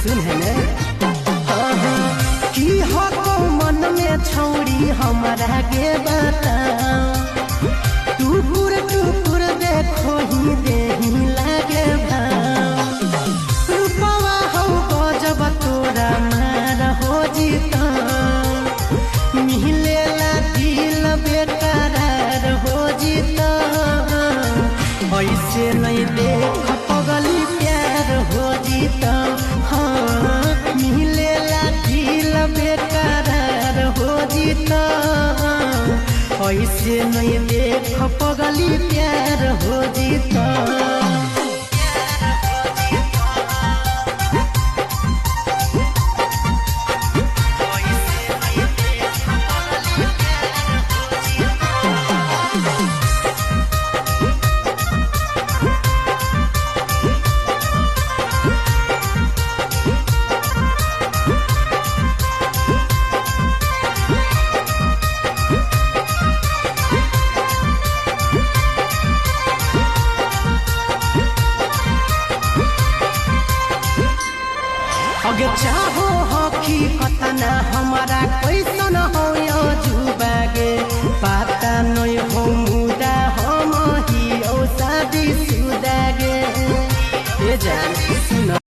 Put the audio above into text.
सुन है ने की हो को मन में छौड़ी हमारा के बताओ टुकुर टुकुर देखो ही देही लागे भाव रूपवा हो गजब तोरा मार हो जीता मिलेला दिल बेकरार हो जीता ऐसे नहीं देख पगली प्यार हो जीता हाँ मिलेला दिल बेकरार हो जीता ऐसे नहीं देख पगली प्यार हो जीता अगे चाहो हकी कतना हमारा कैसन हो जुबागे पता नहीं